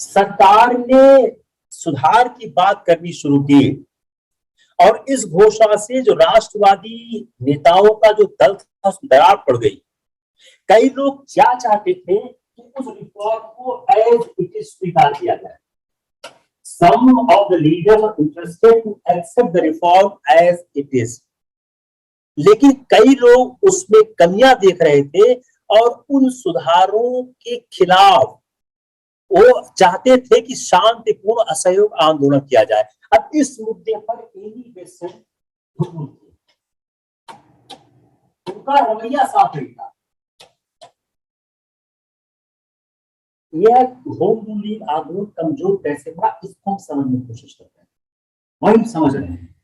सरकार ने सुधार की बात करनी शुरू की और इस घोषणा से जो राष्ट्रवादी नेताओं का जो दल था दरार पड़ गई। कई लोग क्या चाहते थे कि उस रिफॉर्म को एज इट इज स्वीकार किया जाए। Some of the leaders are interested to accept the reform as it is, लेकिन कई लोग उसमें कमियां देख रहे थे और उन सुधारों के खिलाफ वो चाहते थे कि शांतिपूर्ण असहयोग आंदोलन किया जाए। अब इस मुद्दे पर एनी बेसेंट उनका रवैया साफ नहीं था। यह होम रूल लीग आंदोलन कमजोर कैसे था इसको हम समझने की कोशिश करते हैं, वही समझ रहे हैं।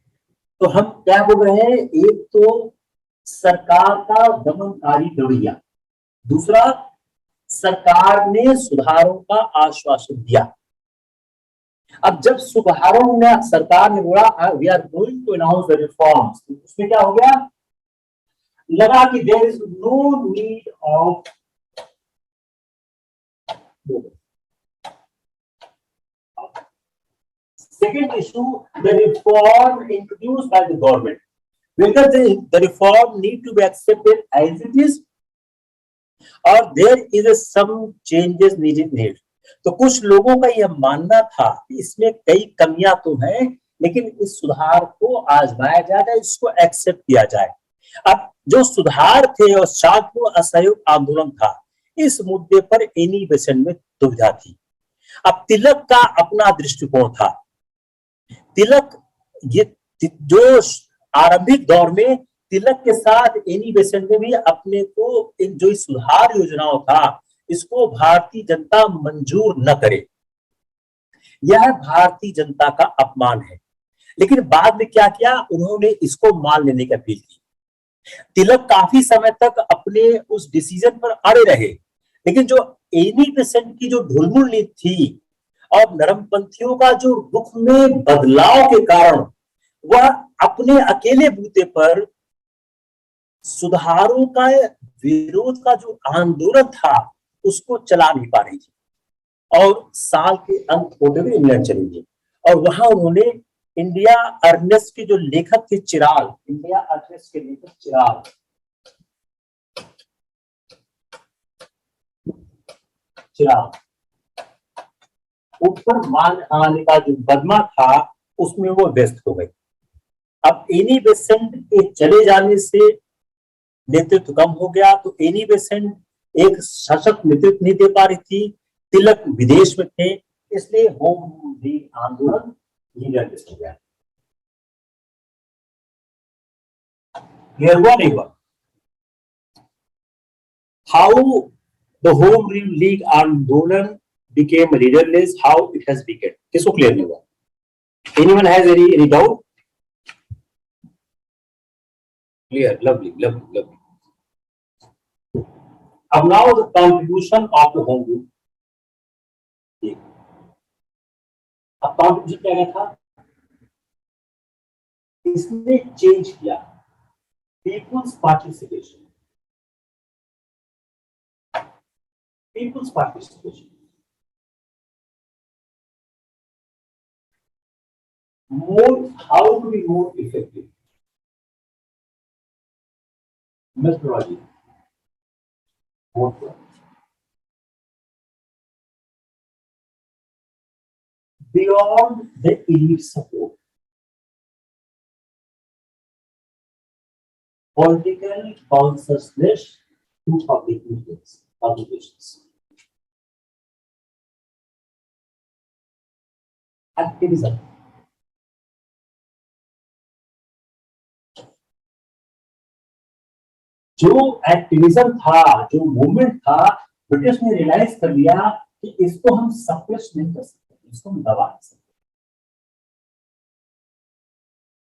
तो हम क्या बोल रहे हैं, एक तो सरकार का दमनकारी रवैया, दूसरा सरकार ने सुधारों का आश्वासन दिया। अब जब सुधारों ने सरकार ने बोला we are going to announce the reforms, उसमें क्या हो गया, लगा कि there is no need of second issue, the reform introduced by the government, whether the reform need to be accepted as it is or there is some changes needed। तो कुछ लोगों का यह मानना था कि इसमें कई कमियां तो हैं लेकिन इस सुधार को आजमाया जाए, इसको एक्सेप्ट किया जाए। अब जो सुधार थे और शांतिपूर्ण असहयोग आंदोलन था, इस मुद्दे पर एनी बेसेंट में दुविधा थी। अब तिलक का अपना दृष्टिकोण था। तिलक ये जो आरंभिक दौर में तिलक के साथ एनी बेसेंट ने भी अपने को इन जो सुधार योजनाओं था इसको भारतीय जनता मंजूर न करे, यह भारतीय जनता का अपमान है। लेकिन बाद में क्या किया, उन्होंने इसको मान लेने की अपील की। तिलक काफी समय तक अपने उस डिसीजन पर अड़े रहे, लेकिन जो एनी बेसेंट की जो ढुलमुल नीति थी और नरमपंथियों का जो रुख में बदलाव के कारण वह अपने अकेले बूते पर सुधारों का विरोध का जो आंदोलन था उसको चला नहीं पा रही थी और साल के अंत होते हुए इंग्लैंड चली गई और वहां उन्होंने इंडिया अर्नेस्ट के जो लेखक थे चिराग, इंडिया अर्नेस्ट के लेखक चिराग ऊपर मान आने का जो बदमा था उसमें वो व्यस्त हो गई। अब एनी बेसेंट के चले जाने से नेतृत्व कम हो गया, तो एनी बेसेंट एक सशक्त नेतृत्व नहीं दे पा रही थी। तिलक विदेश में थे, इसलिए होम रूल आंदोलन लीडरलेस हो गया। क्लियर हुआ नहीं हुआ? How the home rule league आंदोलन became leaderless, how it has weakened, किसको क्लियर नहीं हुआ? Anyone has any doubt? Clear, lovely, lovely, lovely. अब now the contribution of the home rule. अब contribution क्या था? इसने चेंज किया people's participation, people's participation more, how to be more effective methodology, more beyond the elite support, political consciousness to public meetings, publications, activism, जो activism था, जो movement था, British ने रियलाइज कर लिया कि इसको हम सप्रेस नहीं कर सकते, इसको हम दबा नहीं सकते।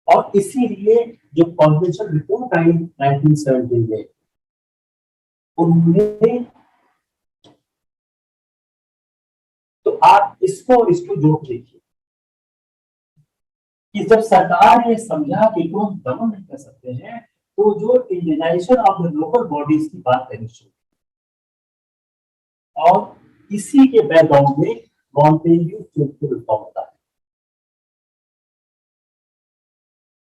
और इसीलिए जो कॉन्वेंशन रिपोर्ट आई 1917 में, उनमें तो आप इसको जोड़ देखिए कि जब सरकार ने समझा कि इनको हम दमन नहीं कर सकते हैं, तो जो Indianisation of the local bodies की बात करनी शुरू, और इसी के बैकग्राउंड में मॉन्टेग्यू रिफॉर्म होता है।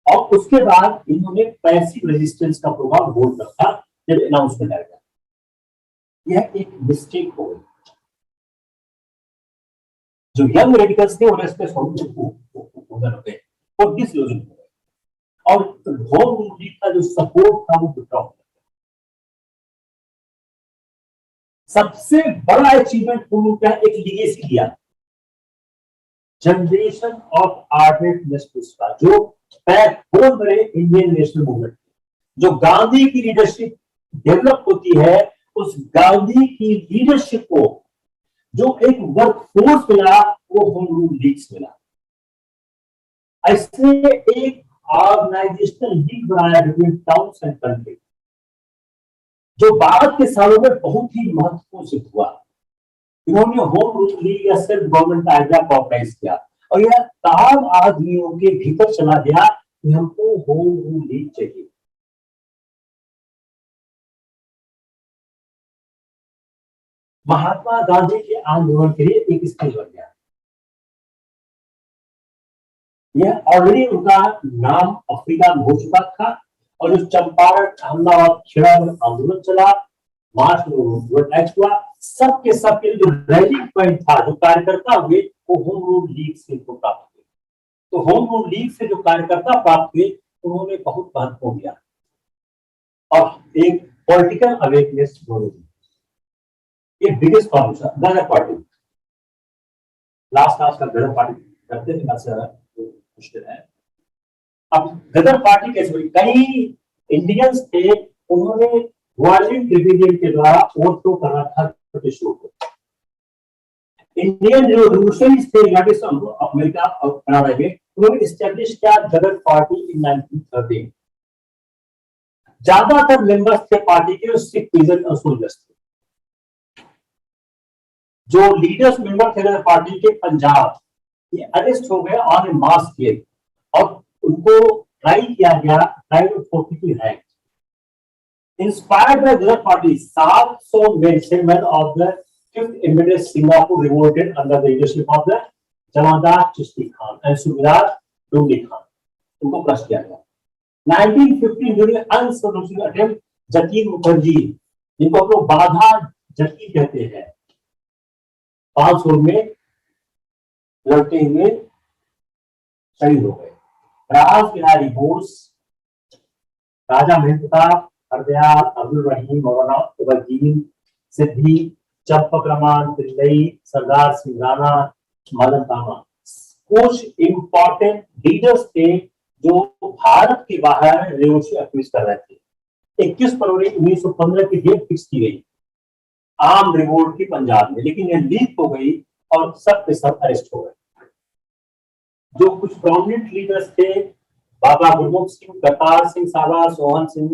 और उसके बाद इन्होंने पैसिव रेजिस्टेंस का प्रोग्राम होल्ड रखा जब अनाउंसमेंट आया। यह एक मिस्टेक हो गई। जो यंग रेडिकल्स थे और इसके वो डिसइल्यूजन हो गए, और होम रूल लीग का जो सपोर्ट था वो विड्रॉ हो गया। सबसे बड़ा अचीवमेंट होम रूल का एक लीगेसी दिया, जनरेशन ऑफ आर्डेंट नेशनलिस्ट का, जो बैकबोन बने इंडियन नेशनल मूवमेंट। जो गांधी की लीडरशिप डेवलप होती है, उस गांधी की लीडरशिप को जो एक वर्क फोर्स मिला, वो होम रूल लीग्स मिला। ऐसे एक ऑर्गेनाइजेशनल लीग बनाया बिटवीन टाउन्स एंड कंट्री, जो बाद के सालों में बहुत ही महत्वपूर्ण सिद्ध हुआ। इन्होंने होम रूल लीग या सेल्फ गवर्नमेंट का आइडिया पॉपुलराइज किया, और यह तमाम आदमियों के भीतर चला गया कि हमको होम रूल लीग चाहिए। महात्मा गांधी के आंदोलन के लिए एक स्टेज बन गया। यह ऑलरेडी उनका नाम अफ्रीका में हो चुका था, और जो चंपारण अहमदाबाद खेड़ा में आंदोलन चला, मार्च में हुआ, सबके सबके जो रैली पॉइंट था, जो कार्यकर्ता हुए, वो होम रूल लीग से प्राप्त हुए। तो होम रूल लीग से जो कार्यकर्ता प्राप्त हुए, उन्होंने बहुत महत्व दिया और एक पॉलिटिकल अवेयरनेस दी। ये बिगेस्ट कॉन्ट्रीब्यूशन गदर पार्टी, लास्ट का गदर पार्टी करते थे मुश्किल है। अब गदर पार्टी कैसे हुई? कई इंडियंस थे, उन्होंने वायलेंट रिबेलियन के द्वारा ओवरथ्रो करना था ब्रिटिशों को। इंडियन जो रिवोल्यूशनरीज थे अमेरिका और कनाडा में, उन्होंने एस्टैब्लिश किया गदर पार्टी इन 1913। ज्यादातर मेंबर्स थे पार्टी के सिख पीजेंट और सोल्जर्स थे। जो लीडर्स मेंबर थे गदर पार्टी के पंजाब, ये अरेस्ट हो गए ऑन ए मास केस, और उनको ट्राई किया गया, try to 42 rank. Inspired by Gullah Party, 700 men of the 5th Immediate Singapore revolted under the leadership of the Jamandar Chishti Khan and Subedar Dundi Khan. उनको crush किया गया। 1915 during unsubstantiated attempt, Zakir Mukherjee, जिनको हम लोग बाधा जकीर कहते हैं, 500 में लड़ते हुए शहीद हो गए। राज बिहारी बोस, राजा महेंद्र प्रताप, हरदयाल, अब्दुल रहीम, मौलाना उबैदुद्दीन सिद्दी, चंपक रमान पिल्लई, सरदार सिंह राणा, मदन तामा, कुछ इंपॉर्टेंट लीडर्स थे जो भारत के बाहर रिवॉल्यूशन एक्टिविस्ट कर रहे थे। 21 फरवरी 1915 की डेट फिक्स की गई आर्म रिवोल्ट की पंजाब में, लेकिन यह लीक हो गई और सब के सब अरेस्ट हो गए। जो कुछ प्रोमिनेंट लीडर्स थे, बाबा गुरमुख सिंह, करतार सिंह साबा, सोहन सिंह,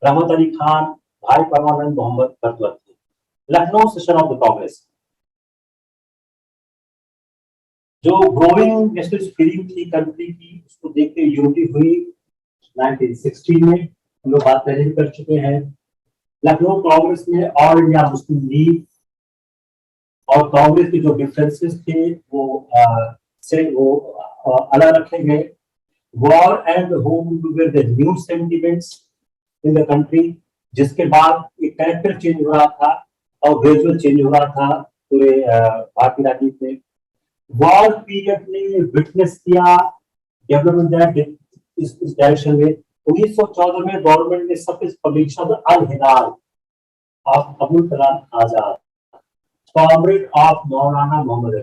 रहमत अली खान, भाई परमानंद मोहम्मद बरतवत थे। Lucknow session of the Congress, जो ग्रोइंग नेशनलिस्ट फीलिंग थी कंट्री की, उसको देखते हुए यूनिटी हुई 1916 में। हम लोग बात पहले भी कर चुके हैं। लखनऊ कांग्रेस में ऑल इंडिया मुस्लिम लीग और कांग्रेस के जो डिफरेंसेस थे वो अलग रखे गए। War and home the new sentiments in the country, जिसके बाद एक कैरेक्टर चेंज हो रहा था और ग्रेजुअल चेंज हो रहा था पूरे भारतीय राजनीति में। वॉर पीरियड ने विटनेस किया डेवलपमेंट इस डायरेक्शन में। 1914 में गवर्नमेंट ने सबसे publication Al Hilal of Abul Kalam Azad, comrade of Maulana Mohammad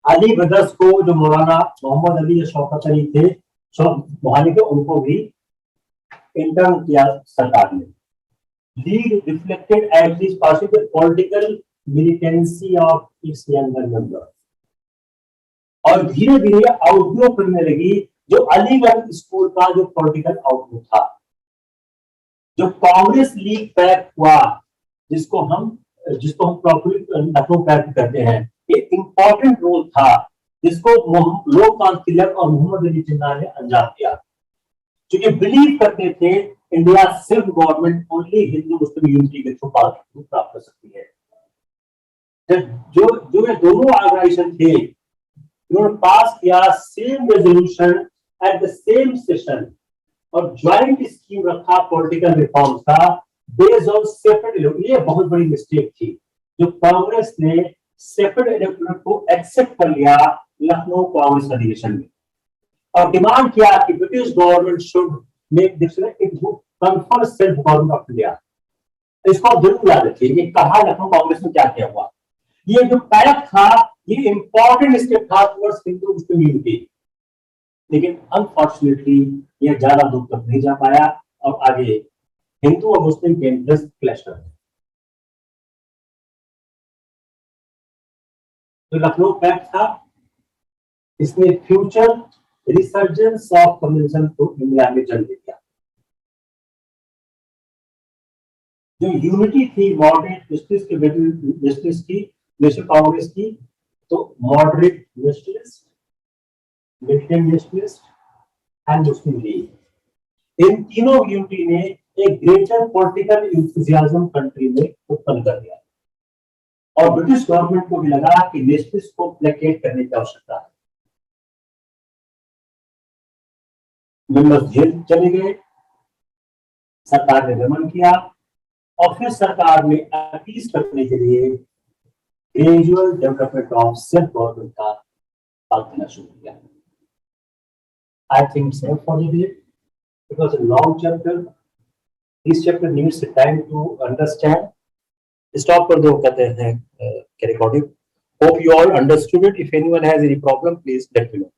Ali brothers को, जो मौलाना मोहम्मद अली या शौकत अली थे, सो मोहाली के उनको भी इंटर्न किया सरकार ने. League reflected at least partially the political militancy of its younger members. और धीरे धीरे आउटग्रो करने लगी जो अलीगढ़ स्कूल का जो पॉलिटिकल आउटलुक था, जो कांग्रेस लीग पैक हुआ, जिसको हम प्रॉपर्ली लखनऊ पैक कहते हैं. ये इंपॉर्टेंट रोल था जिसको लोकनाथ तिलक और मोहम्मद अली जिन्ना ने अंजाम दिया, क्योंकि बिलीव करते थे इंडिया सिर्फ government only Hindu Muslim unity के थ्रू प्राप्त कर सकती है. जो ये दोनों ऑर्गेनाइजेशन थे, उन्होंने पास किया same resolution at the same session और ज्वाइंट स्कीम रखा पॉलिटिकल रिफॉर्म्स का बेस्ड ऑन सेपरेट इलेक्टोरेट. ये बहुत बड़ी मिस्टेक थी जो कांग्रेस ने सेपरेट इलेक्टोरेट को एक्सेप्ट कर लिया लखनऊ कांग्रेस अधिवेशन में और डिमांड किया कि British government should make declare it would confer self government of India. इसको जरूर याद रखिए, ये कहा लखनऊ कांग्रेस में क्या किया हुआ. ये जो पैक्ट था ये इंपॉर्टेंट स्टेप था टुवर्ड्स हिंदू मुस्लिम यूनिटी, लेकिन अनफॉर्चुनेटली ये ज्यादा दूर तक नहीं जा पाया और आगे हिंदू और मुस्लिम के इंटरेस्ट क्लैश कर गए. तो लखनऊ पैक्ट था, इसने फ्यूचर रिसर्जेंस ऑफ कम्युनिज्म को इंडिया में जन्म दिया. जो यूनिटी थी मॉडरेट जस्टिस के जस्टिस की नेशनल कांग्रेस की, तो moderate nationalist, militant nationalist and Muslim league, इन तीनों यूनिटी ने एक ग्रेटर पॉलिटिकल इंथुजियाज्म कंट्री में उत्पन्न कर दिया और ब्रिटिश गवर्नमेंट को भी लगा कि नेशनलिस्ट को प्लेकेट करने की आवश्यकता है. मेंबर्स जेल चले गए, सरकार ने दमन किया और फिर सरकार ने अपील करने के लिए gradual development of self government का बात करना शुरू किया. I think it's help for the date because a long chapter, this chapter needs time to understand. Stop कर दो कहते हैं recording. Hope you all understood it. If anyone has any problem please let me no.